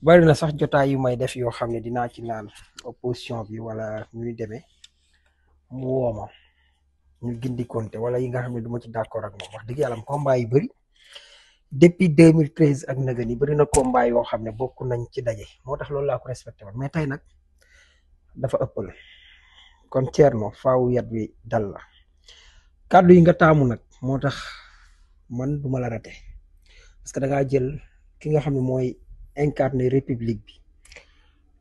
bari na sax jotaay yu may def yoo xam ne dinaa ci naan opposition bi wala ñuy demee mu woo ma ñu gindi konte wala yi nga xam ne du ma ci d'accord ak moom wax dëgg yàlla combat yu bëri depuis 2013 ak naga ni bëri na combat yoo xam ne bokk nañ ci daje moo tax loolu laa ko respecté woon mais tey nag dafa ëppal kon Thierno faaw yat wi dal la kàddu yi nga taamu nag moo tax man duma la rate parce que da ngaa jël ki nga xam ne mooy incarné république bi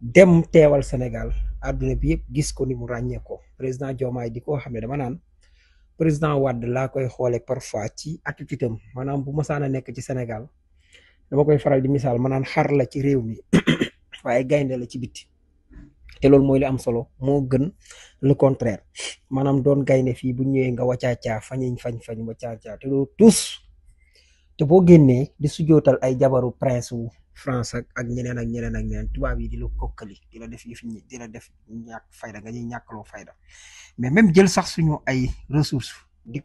dem teewal Sénégal àdduna bi yëpp gis ko ni mu ràññee ko président Diomaye di ko xam ne dama naan président Wade laa koy xoolee parfois ci attitude am maanaam bu masaana nekk ci Sénégal dama koy faral di misaal ma naan xar la ci réew mi waaye gaynde la ci biti te loolu mooy li am solo moo gën le contraire maanaam doon gaynde fii bu ñëwee nga wacaacaa fañ wacaacaa te loolu tous te boo génnee di sujootal ay jabaru prince wu France ak ñeneen ak ñeneen ak ñeneen tubaab yi di la kokkali di la def yëf di la def ñàkk fayda nga ñuy ñàkkaloo fayda mais même jël sax suñu ay ressources di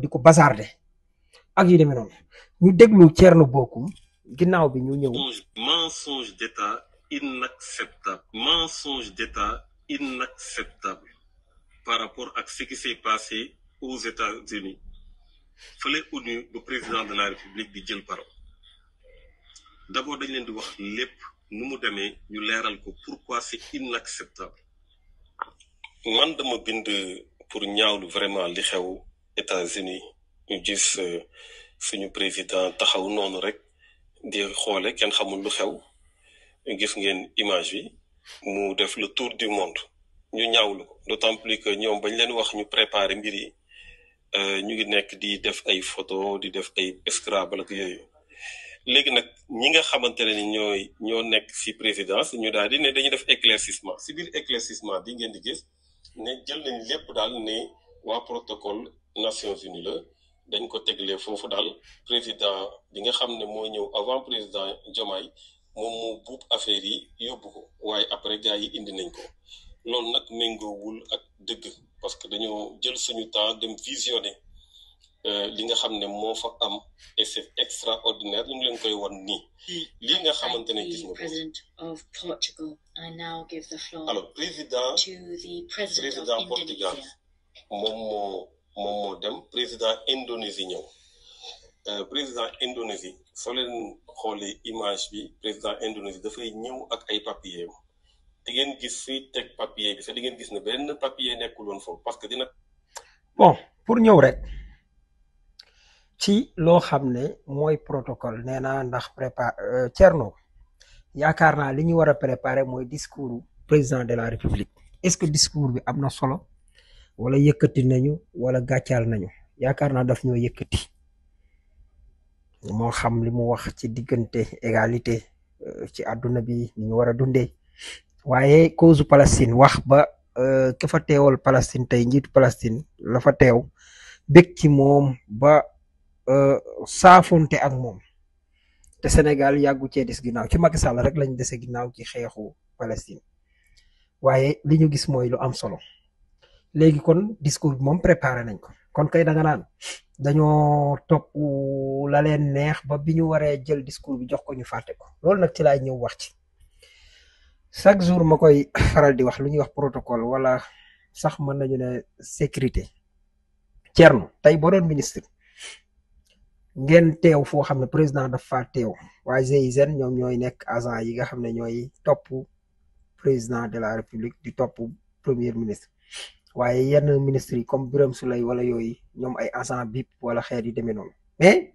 ko bazarder ak yu demee noonu ñu déglu Thierno Bocoum ginnaaw bi ñu ñëw. Mensonge d'État inacceptable par rapport à ce qui s'est passé aux États-Unis fële ONU ba président de la République di jël parole d'abord dañ leen di wax lépp nu mu demee ñu leeral ko pourquoi c'est inacceptable. man dama bind pour ñaawlu vraiment li xew États-Unis ñu gis suñu président taxaw noonu rek di xoole kenn xamul lu xew gis ngeen image bi mu def le tour du monde ñu ñaawlu ko d'autant plus que ñoom bañ leen wax ñu préparer mbir yi ñu ngi nekk di def ay photo di def ay Scrabble ak yooyu léegi nag ñi nga xamante ne ni ñoo nekk ci présidence ñu daal di ne dañuy def éclaircissement ci biir éclaircissement bi ngeen di gis ne jël nañ lépp daal ne waa protocole Nations Unies la dañ ko teglee foofu daal président bi nga xam ne moo ñëw avant président Diomaye moom moo buub affaire yi yóbbu ko waaye après gars yi indi nañ ko loolu nag méngoowul ak dëgg parce que dañoo jël suñu temps dem visionner li nga xam ne moo fa am et c'est extraordinaire ñu ngi leen koy wan nii lii nga xamante ne gis nga ko alors président Portugal moom moo dem président Indonésie ñëw président Indonésie soo leen xoolee image bi président Indonésie dafay ñëw ak ay papiers di ngeen gis fii teg papier bi sax di ngeen gis ne benn papier nekkul woon foofu parce que dina. bon pour ñëw rek ci loo xam ne mooy protocole nee naa ndax Thierno yaakaar naa li ñu war a préparer mooy discours président de la république est-ce que discours bi am na solo wala yëkkati nañu wala gàccaal nañu yaakaar naa daf ñoo yëkkati moo xam li mu wax ci diggante égalité ci àdduna bi ni ñu war a dundee. waaye cause Palestine wax ba ka fa teewal Palestine tey njiitu Palestine la fa teew bég ci moom ba saafonte ak moom te Sénégal yàggu cee des ginnaaw ci Macky Sall rek lañ dese ginnaaw ci xeexu Palestine waaye li ñu gis mooy lu am solo léegi kon discours bi moom préparé nañ ko kon kay da nga naan dañoo topp la leen neex ba bi ñu waree jël discours bi jox ko ñu fàtte ko loolu nag ci laay ñëw wax ci. chaque jour ma koy faral di wax lu ñuy wax protocole wala sax mën nañu ne sécurité Thierno tey boo doon ministre ngeen teew foo xam ne président dafa teew waaye GIGN ñoom ñooy nekk agent yi nga xam ne ñooy topp président de la république di topp premier ministre waaye yenn ministres yi comme Birame Souleye wala yooyu ñoom ay agent BIP wala xeet yi demee noonu mais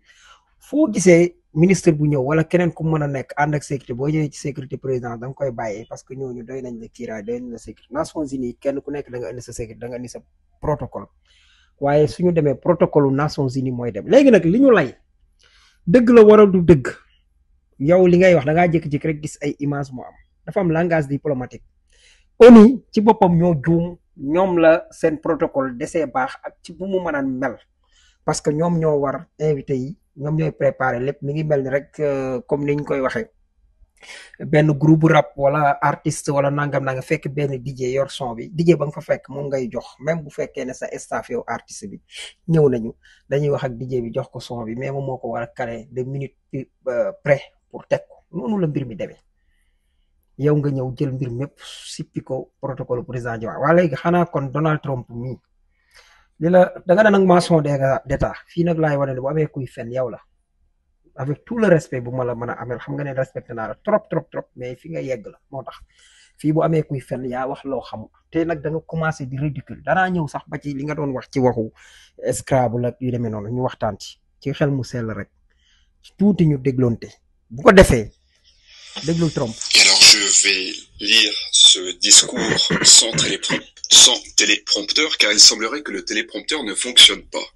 foo gisee ministre bu ñëw wala keneen ku mën a nekk ànd ak sécurité boo ñëwee ci sécurité président da nga koy bàyyee parce que ñooñu doy nañ la kiiraay doy nañ la sécurité Nations Unies kenn ku nekk da nga indi sa sécurité da nga indi sa protocole waaye suñu demee protocole Nations Unies mooy dem léegi nag li ñu lay dëgg la war a du dëgg yow li ngay wax da ngaa jékki-jékki rek gis ay image mu am dafa am langage diplomatique ONU ci boppam ñoo juum ñoom la seen protocole desee baax ak ci bu mu mën a mel parce que ñoom ñoo war invité yi ñoom ñooy préparé lépp mi ngi mel ni rek comme niñ koy waxee benn groupe rap wala artiste wala nangam na nga fekk benn DJ yor son bi DJ ba nga fa fekk moom ngay jox même bu fekkee ne sa staff yow artiste bi ñëw nañu dañuy wax ak DJ bi jox ko son bi mais moom moo ko war a caler de minutes près pour teg ko noonu la mbir mi demee yow nga ñëw jël mbir mépp sippi ko protocole président Diomaye waa léegi xanaa kon Donald Trump mii li la da nga nag maçon d'état fii nag laay wane ne bu amee kuy fen yow la avec tout le respect bu ma la mën a amel xam nga ne respecté naa la trop mais fi nga yegg la moo tax fii bu amee kuy fen yaa wax loo xamul te nag da nga commencé di ridicule danaa ñëw sax ba ci li nga doon wax ci waxu Scrabble ak yu demee noonu ñu waxtaan ci xel mu sell rek ci tuuti ñu dégloonte bu ko defee déglul Trump. Alors je vais lire ce discours sans téléprompteur car il semblerait que le téléprompteur ne fonctionne pas.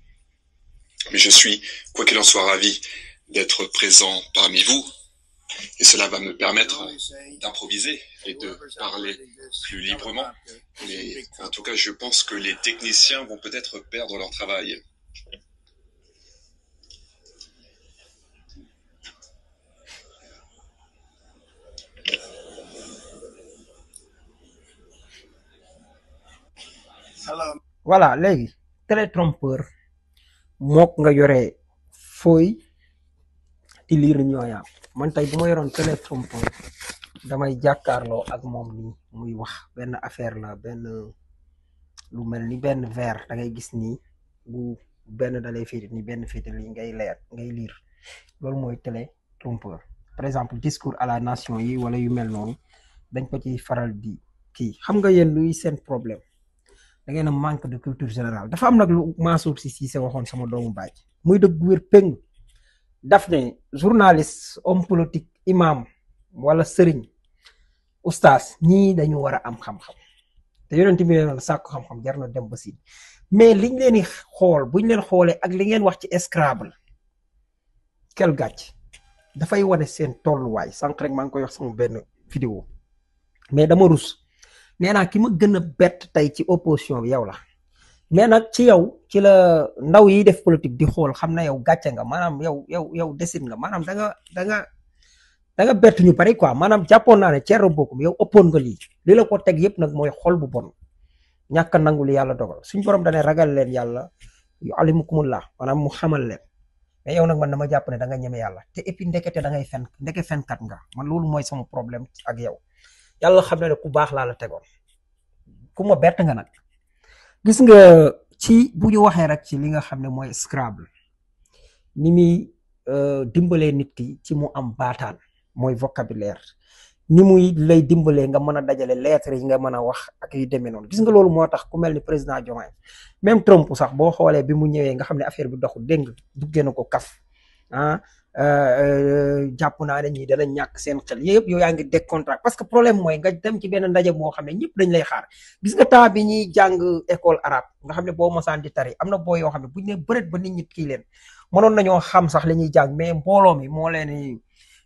Mais je suis, quoi qu'il en soit, ravi d'être présent parmi vous et cela va me permettre d'improviser et de parler plus librement. Mais en tout cas, je pense que les techniciens vont peut-être perdre leur travail. Voilà léegi télétrompeur mook nga yore fooy di lire ñooyaam man tey bu ma yoroon télétrompeur damay jàkkaarloo ak moom nii muy wax benn affaire la benn lu mel ni benn verre da ngay gis nii bu benn dalay féete ni benn féete li ngay lire loolu mooy télétrompeur par exemple discours à la nation yi wala yu mel noonu dañ ko ci faral di kii xam nga yéen luy seen problème da ngeen a manque de culture générale dafa am nag lu Mansour Sy Cissé waxoon sama doomu baay muy dëgg wér péng daf ne journaliste homme politique imam wala sëriñ oustaz ñii dañu war a am xam-xam te yonent bi ne sàkku xam-xam jar na dem ba si mais liñ leen di xool buñ leen xoolee ak li ngeen wax ci Scrabble kel gàcc dafay wane seen tolluwaay sànq rek maa ngi koy wax sama benn vidéo mais dama rus nee naa ki ma gën a bett tey ci opposition bi yow la mais nag ci yow ci la ndaw yi def politique di xool xam na yow gàcce nga maanaam yow desit nga maanaam da nga bett ñu bari quoi maanaam jàppoon naa ne Thierno Bocoum yow ëppoon nga lii li la ko teg yëpp nag mooy xol bu bon ñàkk a nangu li yàlla dogal suñ borom dane ragal leen yàlla yu alimukumullah maanaam mu xamal leen mais yow nag man dama jàpp ne da nga ñeme yàlla te et puis ndekete da ngay fenkat nga man loolu mooy sama problème ak yow yàlla xam na ne ku baax laa la tegoon ku ma bett nga nag gis nga ci bu ñu waxee rek ci li nga xam ne mooy Scrabble ni muy dimbalee nit ki ci mu am baataan mooy vocabulaire ni muy lay dimbalee nga mën a dajale lettres yi nga mën a wax ak yu demee noonu gis nga loolu moo tax ku mel ni président Diomaye même Trump sax boo xoolee bi mu ñëwee nga xam ne affaire bi doxul dégg nga duggee na ko kaf jàpp naa ne ñii dana ñàkk seen xel yëpp yow yaa ngi décontract parce que problème mooy nga dem ci benn ndaje boo xam ne ñëpp dañ lay xaar gis nga temps bi ñuy jàng école arabe nga xam ne boo mosaan di tari am na boo yoo xam ne buñ ne bëreet ba nit ñi kii leen mënoon nañoo xam sax li ñuy jàng mais mbooloo mi moo leen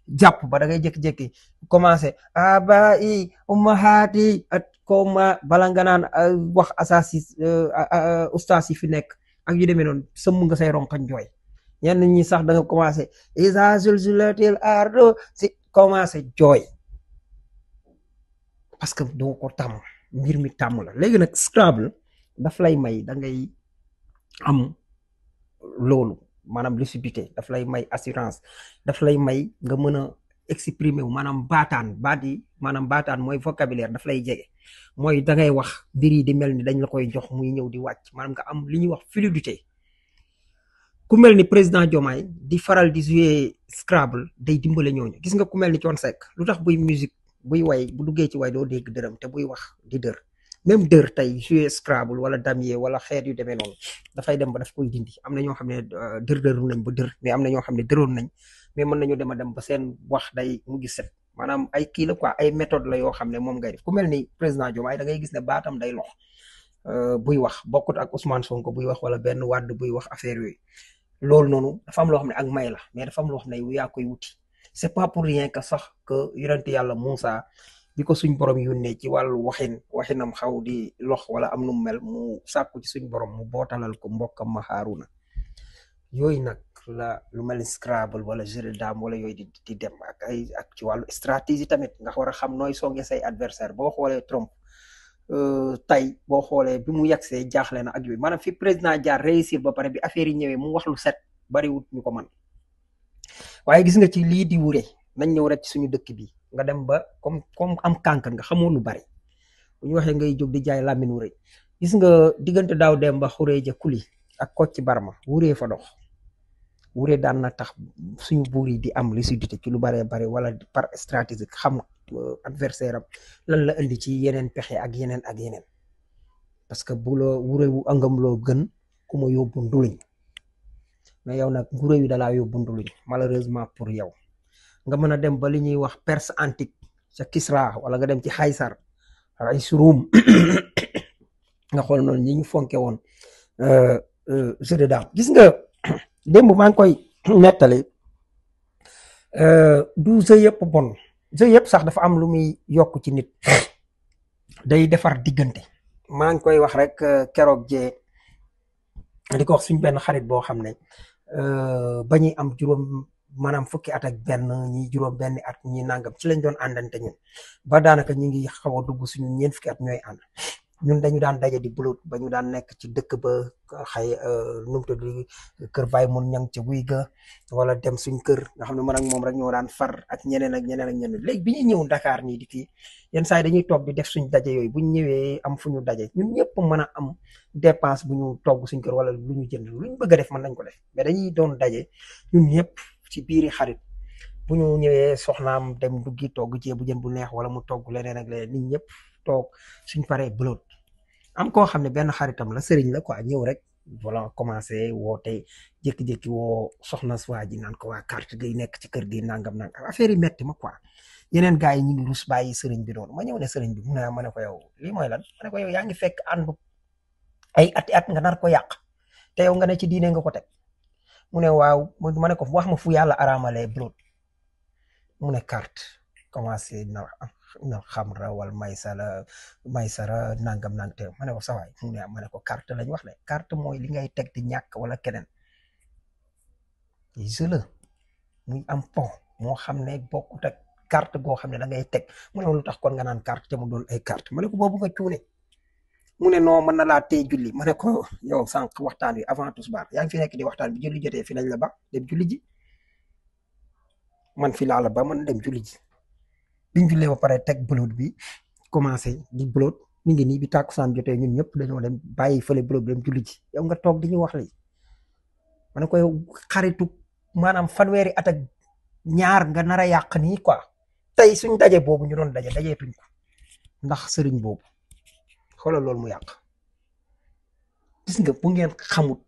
jàpp ba da ngay jékki-jékki commencé aba i ummahaati at koma bala nga naan wax asasi ustaas yi fi nekk ak yu demee noonu sëmm nga say ronkañ jooy ñenn ñi sax da nga commencé isa zulzilatil ardu si commencé jooy parce que doo ko tàmm mbir mi tàmm la léegi nag Scrabble daf lay may da ngay am loolu maanaam lucidité daf lay may assurance daf lay may nga mën a exprimer wu maanaam baataan mooy vocabulaire daf lay jege mooy da ngay wax mbir yi di mel ni dañ la koy jox muy ñëw di wàcc maanaam nga am li ñuy wax fluidité ku mel ni président Diomaye di faral di jouer Scrabble day dimbale ñooñu gis nga ku mel ni Thione Seck lu tax buy musique buy way bu duggee ci way doo dégg dërëm te buy wax di dër même dër tey jouer Scrabble wala damier wala xeet yu demee noonu dafay dem ba daf koy dindi am na ñoo xam ne dëru nañ ba dër mais am na ñoo xam ne dëroon nañ mais mën nañu dem a dem ba seen wax day mujj set maanaam ay kii la quoi ay méthode la yoo xam ne moom ngay def ku mel ni président Diomaye da ngay gis ne baatam day lox buy wax bokkut ak Ousmane Sonko buy wax wala benn Wade buy wax affaire yooyu loolu noonu dafa am loo xam ne ak may la mais dafa am loo xam ne yow yaa koy wuti c'est pas pour rien que sax que yonent yàlla Moussa bi ko suñ borom yónnee ci wàllu waxinam xaw di lox wala am nu mu mel mu sàkku ci suñ borom mu bootalal ko mbokkam ma Haaruna yooyu nag la lu mel ni Scrabble wala jeu de dame wala yooyu di dem ak ci wàllu stratégie tamit nga war a xam nooy songee say adversaire boo xoolee Trump tey boo xoolee bi mu yegsee jaaxle na ak yooyu maanaam fi président jaar réussir ba pare bi affaire yi ñëwee mu wax lu set bariwut ñu ko man waaye gis nga ci lii di wure nañ ñëw rek ci suñu dëkk bi nga dem ba comme am kànkan nga xamoo lu bari bu ñu waxee ngay jóg di jaay làmmiñ wu rëy gis nga diggante daaw dem ba xuree ja kuli ak Kocc Barma wuree fa dox wuree daan na tax suñu buur yi di am lucidité ci lu baree bari wala par stratégie xam adversaire am lan la indi ci yeneen pexe ak yeneen parce que bu la wuree wu angam loo gën ku ma yóbbu nduluñ mais yow nag wuree wi dalaa yóbbu nduluñ malheureusement pour yow nga mën a dem ba li ñuy wax Perse antique ca Kisra wala nga dem ci Xaysar Rum nga xool noonu ñi ñu fonke woon jeu de dame gis nga démb maa ngi koy nettali du jeu yëpp bon jeu yëpp sax dafa am lu muy yokk ci nit day defar diggante maa ngi koy wax rek keroog jee di ko wax suñ benn xarit boo xam ne ba ñuy am juróom maanaam fukki at ak benn ñi juróom benn at ñi nangam ci lañ doon àndante ñun ba daanaka ñu ngi xaw a dugg suñu ñeent fukki at ñooy ànd ñun dañu daan daje di bulut ba ñu daan nekk ci dëkk ba xëy nu mu tudd kër Baye mun ñang ca guy ga wala dem suñ kër nga xam ne man ak moom rek ñoo daan far ak ñeneen léegi bi ñuy ñëw Dakar nii di kii yenn saa yi dañuy toog di def suñ daje yooyu bu ñu ñëwee am fu ñu daje ñun ñëpp mën a am dépense bu ñu togg suñ kër wala lu ñu jënd lu ñu bëgg a def mën nañ ko def mais dañuy doon daje ñun ñëpp ci biiri xarit bu ñu ñëwee soxnaam dem duggi togg ceebu jën bu neex wala mu togg leneen ak leneen nit ñëpp toog suñ paree bulut am koo xam ne benn xaritam la sëriñ la quoi ñëw rek voilà commencé woote jékki-jékki woo soxna waa ji naan ko waa carte gi nekk ci kër gi nangam affaire yi metti ma quoi yeneen gars yi ñu ngi rus bàyyi sëriñ bi noonu ma ñëw ne sëriñ bi mu ne ma ne ko yow lii mooy lan ma ne ko yow yaa ngi fekk àndu ay ati at nga nar ko yàq te yow nga ne ci diine nga ko teg mu ne waaw ma ne ko wax ma fu yàlla araamalee blood mu ne carte commencé na xamra wal maysara nangam te ma ne ko sawaay mu ne ma ne ko carte lañ wax ne carte mooy li ngay teg di ñàkk wala keneen jeu la muy am pont moo xam ne bokkut ak carte goo xam ne da ngay teg mu ne lu tax kon nga naan carte te mu doon ay carte ma ne ko boobu nga cuune mu ne non mën na laa tey julli ma ne ko yow sànq waxtaan wi avant tisbaar yaa ngi fi nekk di waxtaan bi julli jotee fi lañ la ba dem julli ji man fi laa la ba man dem julli ji biñ jullee ba pare teg bloot bi commencé di bloot mi ngi nii bi tàkkusaan jotee ñun ñëpp dañoo dem bàyyi fële bloot bi dem julli ji yow nga toog di ñu wax li ma ne ko yow xaritu maanaam fanweeri at ak ñaar nga nar a yàq nii quoi tey suñ daje boobu ñu doon dajeetuñ ko ndax sëriñ boobu xoolal loolu mu yàq gis nga bu ngeen xamut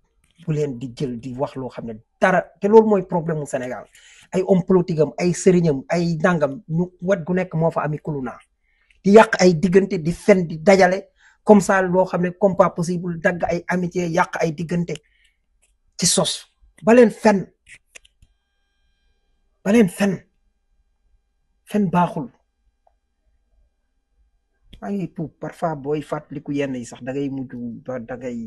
bu leen di jël di wax loo xam ne dara te loolu mooy problème mu Sénégal ay homme politique am ay sëriñam ay nangam ñu wet gu nekk moo fa ami kuluna di yàq ay diggante di fen di dajale comme ça loo xam ne comme pas possible dagg ay amitié yàq ay diggante ci sos baleen fen baaxul maa ngi tuub parfois booy fàttaliku yenn yi sax da ngay mujj ba da ngay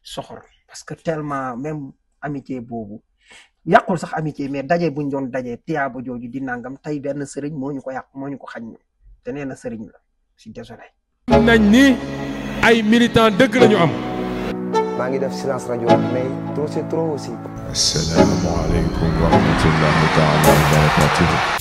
soxor parce que tellement même amitié boobu yàqul sax amitié mais daje buñ doon daje tiyaaba jooju di nangam tey benn sëriñ moo ñu ko yàq moo ñu ko xañ te nee na sëriñ la je suis désolé. nañ ni ay militants dëgg lañu am. maa ngi def silence rajo mais trop c'est trop aussi. Assalaamu aleykum wa rahmatullahi taala wa barakatuh.